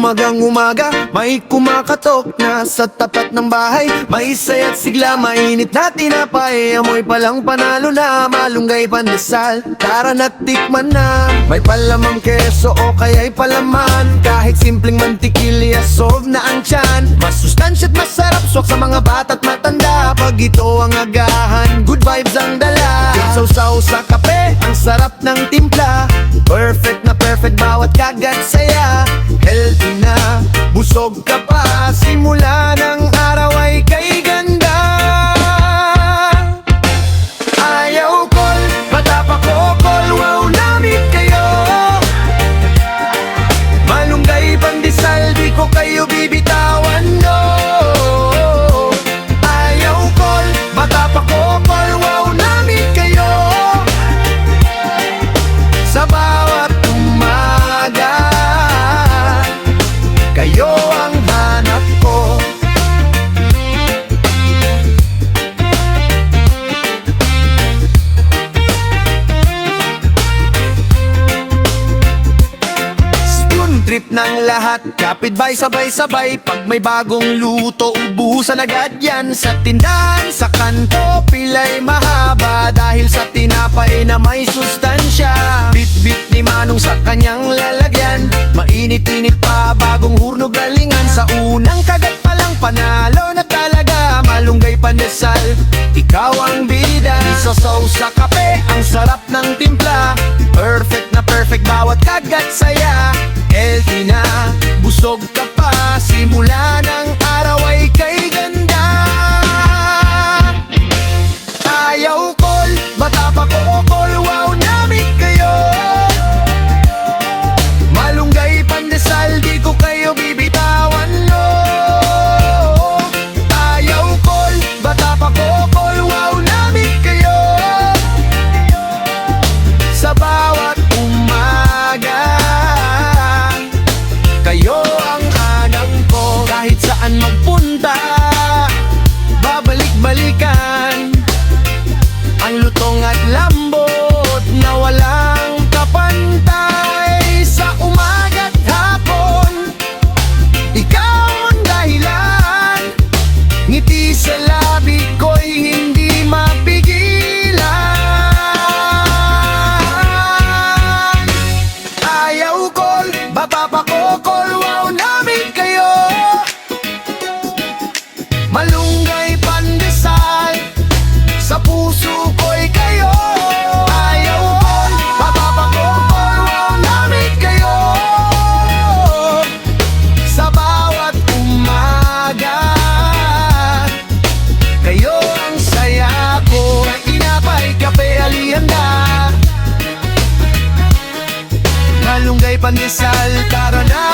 umagang umaga, may kumakatok na sa tapat ng bahay. May saya't sigla, mainit na tinapay. Amoy palang panalo na, malunggay pandesal. Tara na't tikman na. May palamang keso o kaya'y palaman. Kahit simpleng mantikilya, solve na ang tiyan. Masustansya't masarap, swak sa mga bata't matanda. Pag ito ang agahan, good vibes ang dala. Sausaw sa kape, ang sarap ng timpla. Perfect na perfect, bawat kagat saya. Healthy na, busog ka pa. Simula ng araw ay kay ganda. Ayaw call, bata pa kokol. Wow, namit kayo. Malunggay pandesal, di ko kayo bibitawan, no. Ayaw call, bata pa kokol. Wow, namit kayo. Sa bawat umaga, kayo ang hanap ko. Spoon trip ng lahat, kapitbahay sabay-sabay. Pag may bagong luto, ubusan agad yan. Sa tindahan, sa kanto, pilay mahaba. Dahil sa tinapay na may sustansya. Bit-bit ni Manong sa kanyang lalagyan. Mainit-init pa, bagong hurnog galingan. Sa unang kagat pa lang, panalo na talaga. Malunggay pandesal, ikaw ang bida. Isasaw sa kape, ang sarap ng timpla. Perfect na perfect, bawat kagat saya. Healthy na, busog ka pa. Simula ng araw ay kay ganda. Ayaw call, bata pa kokol. Wow, namit kayo. Malunggay pandesal, di ko kayo bibitawan, no. Ayaw call, bata pa kokol. Wow, namit kayo. Sa bawat umaga, kayo ang hanap ko. Kahit saan magpunta, babalik-balikan. Ang lutong at lambot na walang kapantay. Sa umaga't hapon, ikaw ang dahilan. Ngiti sa labi ko'y hindi mapigilan. Ayaw call, baba pa kokol. Wow, namit kayo. Malunggay pandesal, sa puso ko'y kayo. Ayaw call, baba pa kokol. Wow, namit kayo. Sa bawat umaga, kayo ang saya ko. Tinapay, kape, alianda. Malunggay pandesal, tara na.